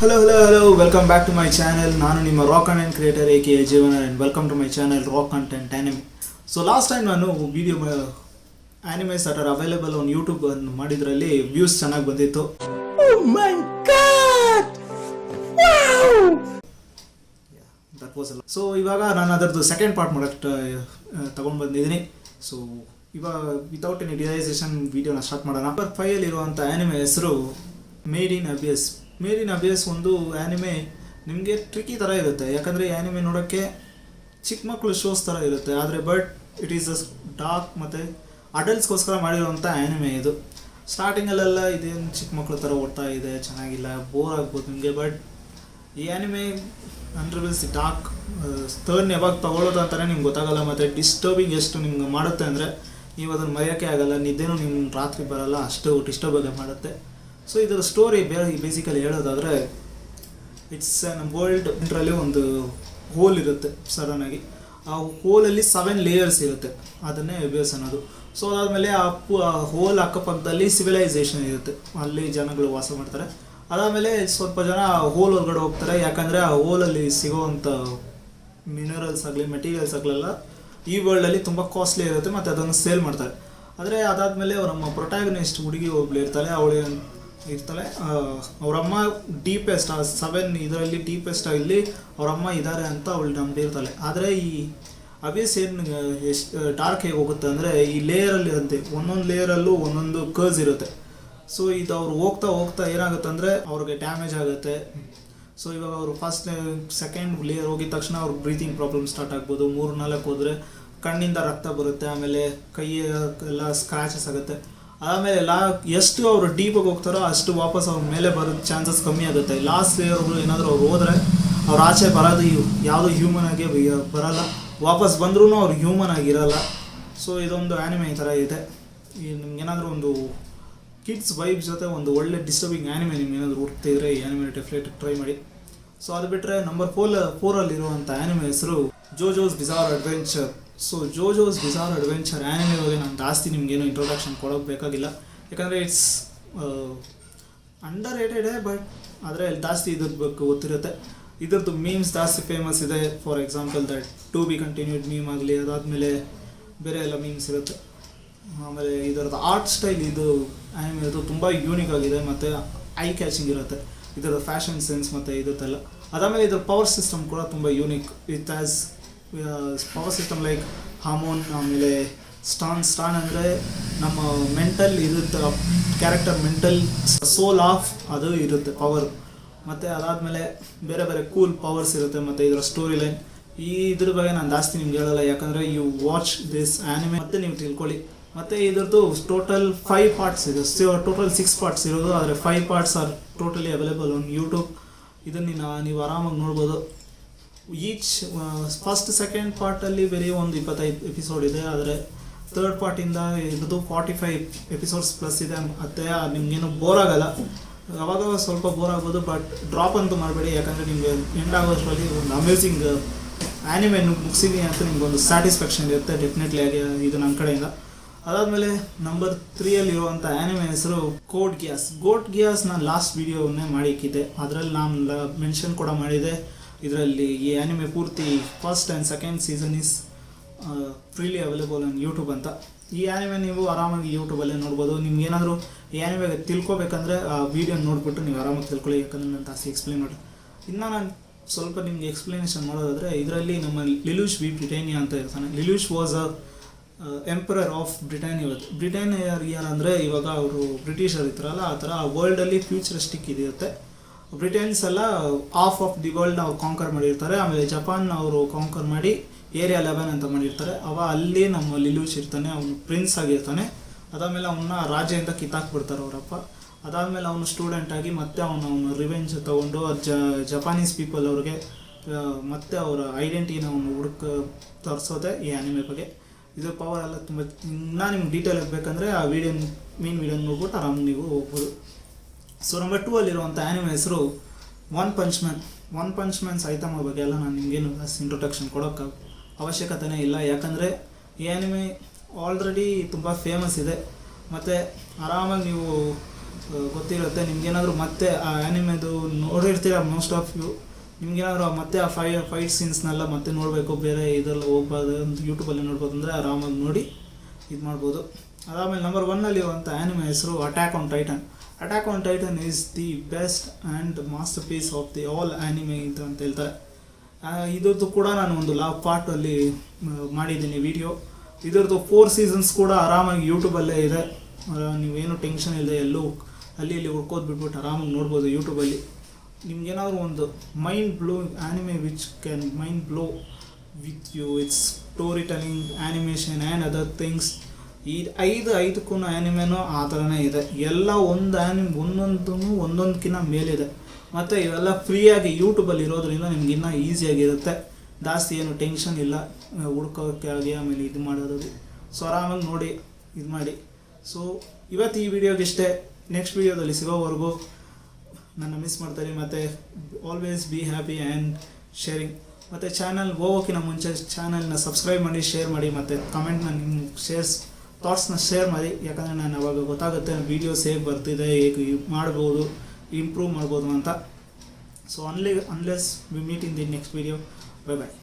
Hello, welcome back to my channel. ನಾನು ನಿಮ್ಮ rock content creator aka ಜೀವನ and welcome to my channel rock content anime. So last time ನಾನು video animes that are available on YouTube ಅನ್ನು ಮಾಡಿದ್ರಲ್ಲಿ views ಚೆನ್ನಾಗಿ ಬಂದಿತ್ತು. Oh my god! Wow! Yeah, that was a lot. So ಇವಾಗ ನಾನು ಅದರದ್ದು second part ಮಾಡಕ್ಕೆ ತಗೊಂಡು ಬಂದಿದ್ದೀನಿ. ಸೊ ಇವಾಗ ವಿತೌಟ್ ಎನಿ ಡಿಲೈಸೇಷನ್ ವಿಡಿಯೋನ ಸ್ಟಾರ್ಟ್ ಮಾಡೋಣ. ನಂಬರ್ 5 ಅಲ್ಲಿ ಇರುವಂಥ ಆನಿಮೆ ಹೆಸರು ಮೇಡ್ ಇನ್ ಅಬಿಯಸ್. ಮೇಡ್ ಇನ್ ಅಬಿಯಸ್ ಒಂದು ಆ್ಯನಿಮೆ ನಿಮಗೆ ಟ್ರಿಕಿ ಥರ ಇರುತ್ತೆ, ಯಾಕಂದರೆ ಈ ಆ್ಯನಿಮೆ ನೋಡೋಕ್ಕೆ ಚಿಕ್ಕ ಮಕ್ಕಳು ಶೋಸ್ ಥರ ಇರುತ್ತೆ, ಆದರೆ but it is a dark ಮತ್ತು ಅಡಲ್ಟ್ಸ್ಗೋಸ್ಕರ ಮಾಡಿರೋವಂಥ ಆ್ಯನಿಮೆ ಇದು. ಸ್ಟಾರ್ಟಿಂಗಲ್ಲೆಲ್ಲ ಇದೇನು ಚಿಕ್ಕ ಮಕ್ಕಳು ಥರ ಓಡ್ತಾ ಇದೆ, ಚೆನ್ನಾಗಿಲ್ಲ, ಬೋರ್ ಆಗ್ಬೋದು ನಿಮಗೆ. ಬಟ್ ಈ ಆ್ಯನಿಮೆ ಅಂಡರ್ವಿಲ್ಸ್ ಡಾರ್ಕ್ ಥರ್ಡ್ ಯಾವಾಗ ತೊಗೊಳ್ಳೋದು ಅಂತಲೇ ನಿಮ್ಗೆ ಗೊತ್ತಾಗಲ್ಲ, ಮತ್ತು ಡಿಸ್ಟರ್ಬಿಂಗ್ ಎಷ್ಟು ನಿಮ್ಗೆ ಮಾಡುತ್ತೆ ಅಂದರೆ ನೀವು ಅದನ್ನು ಮರೆಯೋಕ್ಕೆ ಆಗಲ್ಲ, ನಿದ್ದೆನೂ ನಿಮ್ಮ ರಾತ್ರಿ ಬರೋಲ್ಲ, ಅಷ್ಟು ಡಿಸ್ಟರ್ಬ್ ಮಾಡುತ್ತೆ. ಸೊ ಇದರ ಸ್ಟೋರಿ ಬೇಸಿಕಲಿ ಹೇಳೋದಾದರೆ ಇಟ್ಸ್ ವರ್ಲ್ಡ್ ಇದರಲ್ಲಿ ಒಂದು ಹೋಲ್ ಇರುತ್ತೆ ಸಡನ್ನಾಗಿ. ಆ ಹೋಲಲ್ಲಿ 7 ಲೇಯರ್ಸ್ ಇರುತ್ತೆ, ಅದನ್ನೇ ಅಬಿಯಸ್ ಅನ್ನೋದು. ಸೊ ಅದಾದಮೇಲೆ ಆ ಹೋಲ್ ಅಕ್ಕಪಕ್ಕದಲ್ಲಿ ಸಿವಿಲೈಸೇಷನ್ ಇರುತ್ತೆ, ಅಲ್ಲಿ ಜನಗಳು ವಾಸ ಮಾಡ್ತಾರೆ. ಅದಾದಮೇಲೆ ಸ್ವಲ್ಪ ಜನ ಹೋಲ್ ಹೊರಗಡೆ ಹೋಗ್ತಾರೆ, ಯಾಕಂದರೆ ಆ ಹೋಲಲ್ಲಿ ಸಿಗೋವಂಥ ಮಿನರಲ್ಸ್ ಆಗಲಿ ಮೆಟೀರಿಯಲ್ಸ್ ಆಗಲೆಲ್ಲ ಈ ವರ್ಲ್ಡಲ್ಲಿ ತುಂಬ ಕಾಸ್ಟ್ಲಿ ಇರುತ್ತೆ, ಮತ್ತು ಅದನ್ನು ಸೇಲ್ ಮಾಡ್ತಾರೆ. ಆದರೆ ಅದಾದಮೇಲೆ ನಮ್ಮ ಪ್ರೊಟ್ಯಾಗನಿಸ್ಟ್ ಹುಡುಗಿ ಒಬ್ಬಳು ಇರ್ತಾಳೆ, ಅವರಮ್ಮ ಡೀಪೆಸ್ಟ್ ಆ 7 ಇದರಲ್ಲಿ ಡೀಪೆಸ್ಟ್ ಇಲ್ಲಿ ಅವರಮ್ಮ ಇದ್ದಾರೆ ಅಂತ ಅವಳು ನಂಬಿರ್ತಾಳೆ. ಆದರೆ ಈ ಅಬಿಯಸ್ ಏನು ಎಷ್ಟು ಡಾರ್ಕ್ ಹೇಗೆ ಹೋಗುತ್ತೆ ಅಂದರೆ ಈ ಲೇಯರಲ್ಲಿ ಅಂತೆ ಒಂದೊಂದು ಲೇಯರಲ್ಲೂ ಒಂದೊಂದು ಕರ್ಸ್ ಇರುತ್ತೆ. ಸೊ ಇದು ಅವ್ರು ಹೋಗ್ತಾ ಏನಾಗುತ್ತೆ ಅಂದರೆ ಅವ್ರಿಗೆ ಡ್ಯಾಮೇಜ್ ಆಗುತ್ತೆ. ಸೊ ಇವಾಗ ಅವರು ಫಸ್ಟ್ ಸೆಕೆಂಡ್ ಲೇಯರ್ ಹೋಗಿದ ತಕ್ಷಣ ಅವ್ರಿಗೆ ಬ್ರೀತಿಂಗ್ ಪ್ರಾಬ್ಲಮ್ ಸ್ಟಾರ್ಟ್ ಆಗ್ಬೋದು, 3-4 ಹೋದರೆ ಕಣ್ಣಿಂದ ರಕ್ತ ಬರುತ್ತೆ, ಆಮೇಲೆ ಕೈ ಎಲ್ಲ ಸ್ಕ್ರ್ಯಾಚಸ್ ಆಗುತ್ತೆ. ಆಮೇಲೆ ಎಷ್ಟು ಅವರು ಡೀಪಾಗಿ ಹೋಗ್ತಾರೋ ಅಷ್ಟು ವಾಪಸ್ ಅವ್ರ ಮೇಲೆ ಬರೋ ಚಾನ್ಸಸ್ ಕಮ್ಮಿ ಆಗುತ್ತೆ. ಲಾಸ್ಟ್ ಲೇಯರ್ಗಳು ಏನಾದರೂ ಅವ್ರು ಹೋದರೆ ಅವ್ರು ಆಚೆ ಬರೋದು ಯಾವುದೋ ಹ್ಯೂಮನ್ ಆಗಿ ಬರೋಲ್ಲ, ವಾಪಸ್ ಬಂದ್ರೂ ಅವ್ರು ಹ್ಯೂಮನ್ ಆಗಿರಲ್ಲ. ಸೊ ಇದೊಂದು ಆ್ಯನಿಮೆ ಈ ಥರ ಇದೆ. ಈ ನಿಮ್ಗೇನಾದರೂ ಒಂದು ಕಿಡ್ಸ್ ವೈಬ್ಸ್ ಜೊತೆ ಒಂದು ಒಳ್ಳೆ ಡಿಸ್ಟರ್ಬಿಂಗ್ ಆ್ಯನಿಮೆ ನಿಮ್ಗೆ ಏನಾದರೂ ಹುಡ್ತಿದ್ರೆ ಈ ಆ್ಯನಿಮೆ ಡೆಫಿನೆಟ್ ಟ್ರೈ ಮಾಡಿ. ಸೊ ಅದು ಬಿಟ್ಟರೆ ನಂಬರ್ 4 ಆ್ಯನಿಮೆ ಹೆಸರು ಜೋಜೋಸ್ ಬಿಜಾರ್ ಅಡ್ವೆಂಚರ್. ಸೊ ಜೋಜೋಸ್ ಬಿಜಾರ್ ಅಡ್ವೆಂಚರ್ ಆ್ಯನಿಮೆ ಬಗ್ಗೆ ನಾನು ಜಾಸ್ತಿ ನಿಮಗೇನು ಇಂಟ್ರೊಡಕ್ಷನ್ ಕೊಡೋಕೆ ಬೇಕಾಗಿಲ್ಲ, ಯಾಕಂದರೆ ಇಟ್ಸ್ ಅಂಡರ್ ರೇಟೆಡ್. ಬಟ್ ಆದರೆ ಜಾಸ್ತಿ ಇದ್ರದ್ದು ಬಗ್ಗೆ ಗೊತ್ತಿರುತ್ತೆ. ಇದ್ರದ್ದು ಮೀಮ್ಸ್ ಜಾಸ್ತಿ ಫೇಮಸ್ ಇದೆ. For example that to be continued meme ಆಗಲಿ, ಅದಾದಮೇಲೆ ಬೇರೆ ಎಲ್ಲ ಮೀಮ್ಸ್ ಇರುತ್ತೆ. ಆಮೇಲೆ ಇದರದ್ದು ಆರ್ಟ್ ಸ್ಟೈಲ್ ಇದು ಆ್ಯನಿಮೆ ಇದು ತುಂಬ ಯೂನಿಕ್ ಆಗಿದೆ, ಮತ್ತು ಐ ಕ್ಯಾಚಿಂಗ್ ಇರುತ್ತೆ ಇದರ ಫ್ಯಾಷನ್ ಸೆನ್ಸ್ ಮತ್ತು ಇದತ್ತೆಲ್ಲ. ಅದಾದಮೇಲೆ ಇದರ ಪವರ್ ಸಿಸ್ಟಮ್ ಕೂಡ ತುಂಬ unique. It has power system like hormone, ಆಮೇಲೆ ಸ್ಟಾನ್ ಅಂದರೆ ನಮ್ಮ ಮೆಂಟಲ್ ಇರುತ್ತೆ, ಕ್ಯಾರೆಕ್ಟರ್ ಮೆಂಟಲ್ ಸೋಲ್ ಆಫ್ ಅದು ಇರುತ್ತೆ ಪವರ್. ಮತ್ತು ಅದಾದಮೇಲೆ ಬೇರೆ ಬೇರೆ ಕೂಲ್ ಪವರ್ಸ್ ಇರುತ್ತೆ. ಮತ್ತು ಇದರ ಸ್ಟೋರಿ ಲೈನ್ ಇದ್ರ ಬಗ್ಗೆ ನಾನು ಜಾಸ್ತಿ ನಿಮ್ಗೆ ಹೇಳಲ್ಲ, ಯಾಕಂದರೆ ಯು ವಾಚ್ ದಿಸ್ ಆ್ಯನಿಮೆ ಮತ್ತು ನೀವು ತಿಳ್ಕೊಳ್ಳಿ. ಮತ್ತು ಇದರದ್ದು ಟೋಟಲ್ 5 ಪಾರ್ಟ್ಸ್ ಇದೆ. ಟೋಟಲ್ 6 ಪಾರ್ಟ್ಸ್ ಇರೋದು, ಆದರೆ 5 parts are totally available on YouTube. ಇದನ್ನು ನೀವು ಆರಾಮಾಗಿ ನೋಡ್ಬೋದು. ಈಚ್ ಫಸ್ಟ್ ಸೆಕೆಂಡ್ ಪಾರ್ಟಲ್ಲಿ ಬರೀ ಒಂದು 25 ಎಪಿಸೋಡ್ ಇದೆ, ಆದರೆ ಥರ್ಡ್ ಪಾರ್ಟಿಂದ ಇರೋದು 45 ಎಪಿಸೋಡ್ಸ್ ಪ್ಲಸ್ ಇದೆ. ಮತ್ತು ನಿಮಗೇನು ಬೋರ್ ಆಗಲ್ಲ, ಅವಾಗ ಸ್ವಲ್ಪ ಬೋರ್ ಆಗ್ಬೋದು, ಬಟ್ ಡ್ರಾಪ್ ಅಂತೂ ಮಾಡಬೇಡಿ, ಯಾಕಂದರೆ ನಿಮಗೆ ಎಂಡ್ ಆಗೋಷ್ಟರಲ್ಲಿ ಒಂದು ಅಮೇಝಿಂಗ್ ಆ್ಯನಿಮೆ ಮುಗಿಸಿದೀನಿ ಅಂತ ನಿಮ್ಗೊಂದು ಸ್ಯಾಟಿಸ್ಫ್ಯಾಕ್ಷನ್ ಇರುತ್ತೆ ಡೆಫಿನೆಟ್ಲಿ ಆಗಿ ಇದು ನನ್ನ ಕಡೆಯಿಂದ. ಅದಾದಮೇಲೆ ನಂಬರ್ 3 ಇರುವಂಥ ಆ್ಯನಿಮೆ ಹೆಸರು ಕೋಡ್ ಗಿಯಾಸ್. ನಾನು ಲಾಸ್ಟ್ ವೀಡಿಯೋವನ್ನೇ ಮಾಡಿಕ್ಕಿದ್ದೆ, ಅದರಲ್ಲಿ ನಾನು ಮೆನ್ಷನ್ ಕೂಡ ಮಾಡಿದೆ. ಇದರಲ್ಲಿ ಈ ಆ್ಯನಿಮೆ ಪೂರ್ತಿ first and second season is freely available on YouTube ಅಂತ. ಈ ಆ್ಯನಿಮೆ ನೀವು ಆರಾಮಾಗಿ ಯೂಟ್ಯೂಬಲ್ಲೇ ನೋಡ್ಬೋದು. ನಿಮ್ಗೇನಾದರೂ ಈ ಆ್ಯನಿಮೆಗೆ ತಿಳ್ಕೊಬೇಕಂದ್ರೆ ಆ ವೀಡಿಯೋ ನೋಡಿಬಿಟ್ಟು ನೀವು ಆರಾಮಾಗಿ ತಿಳ್ಕೊಳ್ಳಿ, ಯಾಕಂದರೆ ನಾನು ಜಾಸ್ತಿ ಎಕ್ಸ್ಪ್ಲೇನ್ ಮಾಡಿ. ಇನ್ನು ನಾನು ಸ್ವಲ್ಪ ನಿಮಗೆ ಎಕ್ಸ್ಪ್ಲನೇಷನ್ ಮಾಡೋದಾದರೆ, ಇದರಲ್ಲಿ ನಮ್ಮ ಲಿಲೂಷ್ ವಿ ಬ್ರಿಟೇನಿಯಾ ಅಂತ ಇರ್ತಾನೆ. ಲಿಲೂಷ್ ವಾಸ್ ಅ ಎಂಪರರ್ ಆಫ್ ಬ್ರಿಟೇನಿಯಾ ಅಂದರೆ ಇವಾಗ ಅವರು ಬ್ರಿಟಿಷರ್ ಇರ್ತಾರಲ್ಲ, ಆ ಥರ ವರ್ಲ್ಡಲ್ಲಿ ಫ್ಯೂಚರಿಸ್ಟಿಕ್ ಇದಿರುತ್ತೆ. ಬ್ರಿಟನ್ಸ್ ಎಲ್ಲ ಆಫ್ ದಿ ವರ್ಲ್ಡ್ನ ಅವ್ರು ಕಾಂಕರ್ ಮಾಡಿರ್ತಾರೆ. ಆಮೇಲೆ ಜಪಾನ್ ಅವರು ಕಾಂಕರ್ ಮಾಡಿ ಏರಿಯಾ 11 ಅಂತ ಮಾಡಿರ್ತಾರೆ. ಅಲ್ಲಿ ನಮ್ಮ ಲಿಲೂಷ್ ಇರ್ತಾನೆ, ಅವನು ಪ್ರಿನ್ಸ್ ಆಗಿರ್ತಾನೆ. ಅದಾದಮೇಲೆ ಅವನ್ನ ರಾಜ್ಯದಿಂದ ಕಿತ್ತಾಕ್ಬಿಡ್ತಾರೆ ಅವರಪ್ಪ. ಅದಾದಮೇಲೆ ಅವನು ಸ್ಟೂಡೆಂಟಾಗಿ ಮತ್ತೆ ಅವನು ರಿವೆಂಜ್ ತೊಗೊಂಡು ಜಪಾನೀಸ್ ಪೀಪಲ್ ಅವ್ರಿಗೆ ಮತ್ತೆ ಅವರ ಐಡೆಂಟಿಟಿನ ಅವನು ತೋರಿಸೋದೆ ಈ ಆ್ಯನಿಮೆ ಬಗ್ಗೆ. ಇದ್ರ ಪವರ್ ಎಲ್ಲ ತುಂಬ ಇನ್ನೂ ನಿಮ್ಗೆ ಡೀಟೇಲ್ ಆಗಬೇಕಂದ್ರೆ ಆ ಮೀನ್ ವಿಡಿಯೋ ನೋಡ್ಬಿಟ್ಟು ಆರಾಮಾಗಿ ನೀವು ಹೋಗ್ಬೋದು. ಸೊ ನಂಬರ್ 2 ಅಲ್ಲಿರುವಂಥ ಆ್ಯನಿಮೆ ಹೆಸರು ಒನ್ ಪಂಚ್ ಮ್ಯಾನ್ ಸೈತಾಮ ಬಗ್ಗೆ ಎಲ್ಲ ನಾನು ನಿಮಗೇನು ಜಾಸ್ತಿ ಇಂಟ್ರೊಡಕ್ಷನ್ ಕೊಡೋಕ್ಕೆ ಅವಶ್ಯಕತೆನೇ ಇಲ್ಲ, ಯಾಕಂದರೆ ಈ ಆ್ಯನಿಮೆ ಆಲ್ರೆಡಿ ತುಂಬ ಫೇಮಸ್ ಇದೆ. ಮತ್ತು ಆರಾಮಾಗಿ ನೀವು ಗೊತ್ತಿರುತ್ತೆ. ನಿಮ್ಗೇನಾದರೂ ಮತ್ತೆ ಆ ಆ್ಯನಿಮೆದು ನೋಡಿರ್ತೀರ ಮೋಸ್ಟ್ ಆಫ್ ಯು. ನಿಮ್ಗೇನಾದರೂ ಮತ್ತೆ ಆ ಫೈಟ್ ಸೀನ್ಸ್ನೆಲ್ಲ ಮತ್ತೆ ನೋಡಬೇಕು, ಬೇರೆ ಇದೆಲ್ಲ ಹೋಗ್ಬಾರ್ದು ಅಂತ ಯೂಟ್ಯೂಬಲ್ಲಿ ನೋಡ್ಬೋದು ಅಂದರೆ ಆರಾಮಾಗಿ ನೋಡಿ ಇದು ಮಾಡ್ಬೋದು. ಅದಾದಮೇಲೆ ನಂಬರ್ 1ನಲ್ಲಿರುವಂಥ ಆ್ಯನಿಮೆ ಹೆಸರು Attack on Titan. Attack on Titan is the best and masterpiece of the all anime ಅಂತ ಹೇಳ್ತಾರೆ. ಇದ್ರದ್ದು ಕೂಡ ನಾನು ಒಂದು ಪಾರ್ಟಲ್ಲಿ ಮಾಡಿದ್ದೀನಿ ವಿಡಿಯೋ. ಇದ್ರದ್ದು 4 ಸೀಸನ್ಸ್ ಕೂಡ ಆರಾಮಾಗಿ ಯೂಟ್ಯೂಬಲ್ಲೇ ಇದೆ. ನೀವೇನು ಟೆನ್ಷನ್ ಇಲ್ಲದೆ ಎಲ್ಲೂ ಅಲ್ಲಿ ಇಲ್ಲಿ ಹುಡ್ಕೋದು ಬಿಟ್ಬಿಟ್ಟು ಆರಾಮಾಗಿ ನೋಡ್ಬೋದು ಯೂಟ್ಯೂಬಲ್ಲಿ. ನಿಮ್ಗೇನಾದರೂ ಒಂದು mind blow anime which can mind blow with you, its storytelling, animation and other things. ಈ ಐದಕ್ಕೂ ಆ್ಯನಿಮೆನೂ ಆ ಥರನೇ ಇದೆ. ಎಲ್ಲ ಒಂದೊಂದಕ್ಕಿಂತ ಮೇಲಿದೆ. ಮತ್ತು ಇವೆಲ್ಲ ಫ್ರೀಯಾಗಿ ಯೂಟ್ಯೂಬಲ್ಲಿ ಇರೋದ್ರಿಂದ ನಿಮ್ಗೆ ಇನ್ನೂ ಈಸಿಯಾಗಿರುತ್ತೆ. ಜಾಸ್ತಿ ಏನು ಟೆನ್ಷನ್ ಇಲ್ಲ ಹುಡ್ಕೋಕ್ಕೆ ಆಗಿ ಆಮೇಲೆ ಇದು ಮಾಡೋದು. ಸೊ ಆರಾಮಾಗಿ ನೋಡಿ ಇದು ಮಾಡಿ. ಸೊ ಇವತ್ತು ಈ ವಿಡಿಯೋಗಿಷ್ಟೇ. ನೆಕ್ಸ್ಟ್ ವಿಡಿಯೋದಲ್ಲಿ ಸಿಗೋವರೆಗೂ ನನ್ನ ಮಿಸ್ ಮಾಡ್ತಾರೆ. ಮತ್ತು always be happy and sharing. ಮತ್ತು ಚಾನಲ್ ಹೋಗೋಕ್ಕಿಂತ ಮುಂಚೆ ಚಾನಲ್ನ ಸಬ್ಸ್ಕ್ರೈಬ್ ಮಾಡಿ, ಶೇರ್ ಮಾಡಿ, ಮತ್ತು ಕಮೆಂಟ್ನ ನಿಮ್ಮ ಥಾಟ್ಸ್ನ ಶೇರ್ ಮಾಡಿ. ಯಾಕಂದರೆ ನಾನು ಅವಾಗ ಗೊತ್ತಾಗುತ್ತೆ ವೀಡಿಯೋಸ್ ಹೇಗೆ ಬರ್ತಿದೆ, ಹೇಗೆ ಮಾಡ್ಬೋದು, ಇಂಪ್ರೂವ್ ಮಾಡ್ಬೋದು ಅಂತ. So unless we meet in the next video. Bye bye.